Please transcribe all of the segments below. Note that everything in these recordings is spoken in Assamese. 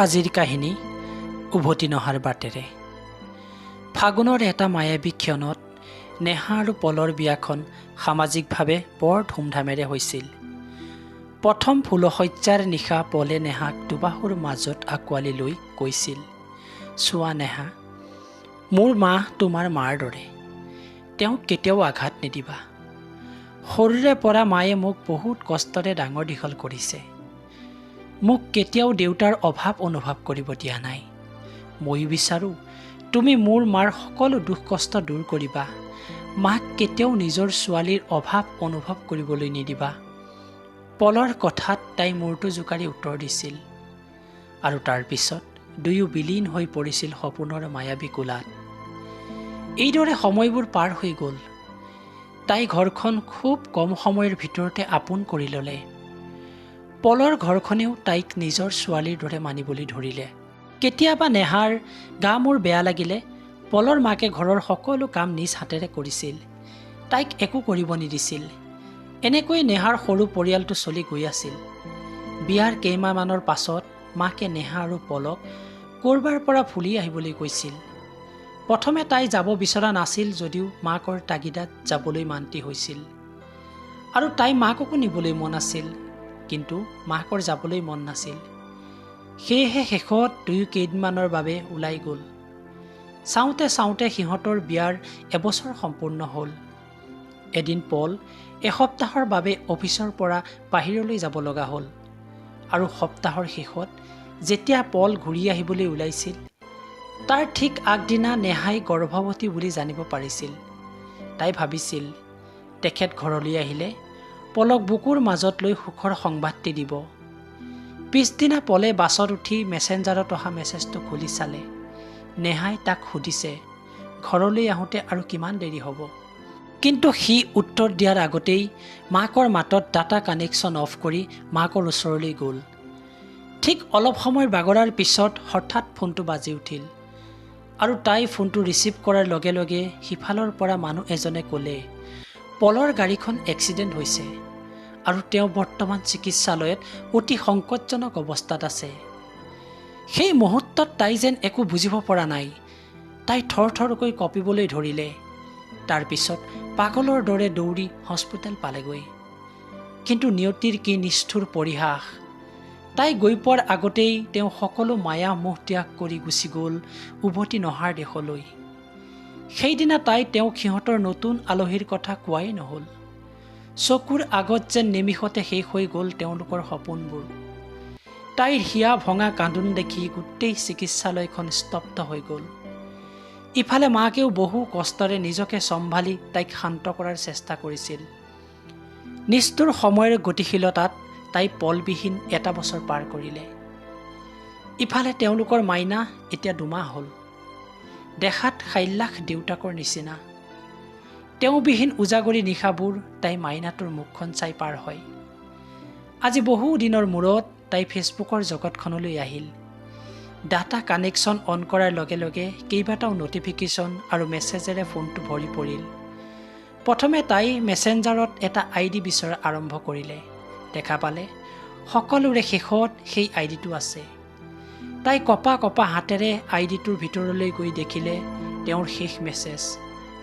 আজিৰ কাহিনী উভতি নহাৰ বাটেৰে। ফাগুনৰ এটা মায়াবী ক্ষণত নেহা আৰু পলৰ বিয়াখন সামাজিকভাৱে বৰ ধুমধামেৰে হৈছিল। প্ৰথম ফুলশয্যাৰ নিশা পলে নেহাক দুবাহুৰ মাজত আঁকোৱালি লৈ কৈছিল, চোৱা নেহা, মোৰ মা তোমাৰ মাৰ দৰে, তেওঁক কেতিয়াও আঘাত নিদিবা। সৰুৰে পৰা মায়ে মোক বহুত কষ্টৰে ডাঙৰ দীঘল কৰিছে। মোক কেতিয়াও দেউতাৰ অভাৱ অনুভৱ কৰিব দিয়া নাই। ময়ো বিচাৰোঁ তুমি মোৰ মাৰ সকলো দুখ কষ্ট দূৰ কৰিবা। মাক কেতিয়াও নিজৰ ছোৱালীৰ অভাৱ অনুভৱ কৰিবলৈ নিদিবা। পলৰ কথাত তাই মূৰটো জোকাৰি উত্তৰ দিছিল আৰু তাৰ পিছত দুয়ো বিলীন হৈ পৰিছিল সপোনৰ মায়াবী কোলাত। এইদৰে সময়বোৰ পাৰ হৈ গ'ল। তাই ঘৰখন খুব কম সময়ৰ ভিতৰতে আপোন কৰি ল'লে। পলৰ ঘৰখনেও তাইক নিজৰ ছোৱালীৰ দৰে মানিবলৈ ধৰিলে। কেতিয়াবা নেহাৰ গা মূৰ বেয়া লাগিলে পলৰ মাকে ঘৰৰ সকলো কাম নিজ হাতেৰে কৰিছিল। তাইক একো কৰিব নিদিছিল। এনেকৈ নেহাৰ সৰু পৰিয়ালটো চলি গৈ আছিল। বিয়াৰ কেইমাহমানৰ পাছত মাকে নেহা আৰু পলক ক'ৰবাৰ পৰা ফুলি আহিবলৈ কৈছিল। প্ৰথমে তাই যাব বিচৰা নাছিল যদিও মাকৰ তাগিদাত যাবলৈ মান্তি হৈছিল আৰু তাই মাককো নিবলৈ মন আছিল, কিন্তু মাকৰ যাবলৈ মন নাছিল। সেয়েহে শেষত দুয়ো কেইদিনমানৰ বাবে ওলাই গ'ল। চাওঁতে চাওঁতে সিহঁতৰ বিয়াৰ এবছৰ সম্পূৰ্ণ হ'ল। এদিন পল এসপ্তাহৰ বাবে অফিচৰ পৰা বাহিৰলৈ যাব লগা হ'ল আৰু সপ্তাহৰ শেষত যেতিয়া পল ঘূৰি আহিবলৈ ওলাইছিল তাৰ ঠিক আগদিনা নেহাই গৰ্ভৱতী বুলি জানিব পাৰিছিল। তাই ভাবিছিল তেখেত ঘৰলৈ আহিলে পলক বুকুৰ মাজত লৈ সুখৰ সংবাদটি দিব। পিছদিনা পলে বাছত উঠি মেছেঞ্জাৰত অহা মেছেজটো খুলি চালে। নেহাই তাক সুধিছে ঘৰলৈ আহোঁতে আৰু কিমান দেৰি হ'ব। কিন্তু সি উত্তৰ দিয়াৰ আগতেই মাকৰ মাতত ডাটা কানেকশ্যন অফ কৰি মাকৰ ওচৰলৈ গ'ল। ঠিক অলপ সময় বাগৰাৰ পিছত হঠাৎ ফোনটো বাজি উঠিল আৰু তাই ফোনটো ৰিচিভ কৰাৰ লগে লগে সিফালৰ পৰা মানুহ এজনে ক'লে, পলৰ গাড়ীখন এক্সিডেণ্ট হৈছে আৰু তেওঁ বৰ্তমান চিকিৎসালয়ত অতি সংকটজনক অৱস্থাত আছে। সেই মুহূৰ্তত তাই যেন একো বুজিব পৰা নাই। তাই থৰথৰকৈ কঁপিবলৈ ধৰিলে। তাৰপিছত পাগলৰ দৰে দৌৰি হস্পিটেল পালেগৈ। কিন্তু নিয়তিৰ কি নিষ্ঠুৰ পৰিহাস। তাই গৈ পোৱাৰ আগতেই তেওঁ সকলো মায়া মোহ ত্যাগ কৰি গুচি গ'ল উভতি নহাৰ দেশলৈ। সেইদিনা তাই তেওঁক সিহঁতৰ নতুন আলহীৰ কথা কোৱাই নহ'ল। চকুৰ আগত যেন নিমিষতে শেষ হৈ গ'ল তেওঁলোকৰ সপোনবোৰ। তাইৰ হিয়া ভঙা কান্দোন দেখি গোটেই চিকিৎসালয়খন স্তব্ধ হৈ গ'ল। ইফালে মাকেও বহু কষ্টৰে নিজকে চম্ভালি তাইক শান্ত কৰাৰ চেষ্টা কৰিছিল। নিষ্ঠুৰ সময়ৰ গতিশীলতাত তাই পলবিহীন এটা বছৰ পাৰ কৰিলে। ইফালে তেওঁলোকৰ মাইনা এতিয়া 2 মাহ হ'ল। দেখাত খাইলাখ দেউতাকৰ নিচিনা। তেওঁবিহীন উজাগৰি নিশাবোৰ তাই মাইনাটোৰ মুখখন চাই পাৰ হয়। আজি বহু দিনৰ মূৰত তাই ফেচবুকৰ জগতখনলৈ আহিল। ডাটা কানেকশ্যন অন কৰাৰ লগে লগে কেইবাটাও নটিফিকেশ্যন আৰু মেছেজেৰে ফোনটো ভৰি পৰিল। প্ৰথমে তাই মেছেঞ্জাৰত এটা ID বিচৰা আৰম্ভ কৰিলে। দেখা পালে সকলোৰে শেষত সেই ID-টো আছে। তাই কপা কপা হাতেৰে ID-টোৰ ভিতৰলৈ গৈ দেখিলে তেওঁৰ শেষ মেছেজ,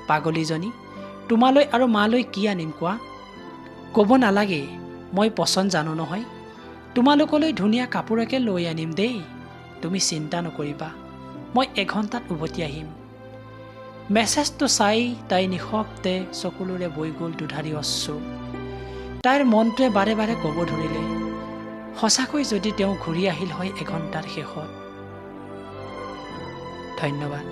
পাগলীজনী, তোমালৈ আৰু মালৈ কি আনিম কোৱা? ক'ব নালাগে, মই পচন্দ জানো নহয়। তোমালোকলৈ ধুনীয়া কাপোৰকে লৈ আনিম দেই, তুমি চিন্তা নকৰিবা, মই 1 ঘণ্টাত উভতি আহিম। মেছেজটো চাই তাই নিঃশব্দে চকুলোৰে বৈ গ'ল দুধাৰি অশ্ৰু। তাইৰ মনটোৱে বাৰে বাৰে ক'ব ধৰিলে, সঁচাকৈ যদি তেওঁ ঘূৰি আহিল হয় 1 ঘণ্টাৰ শেষত। ধন্যবাদ।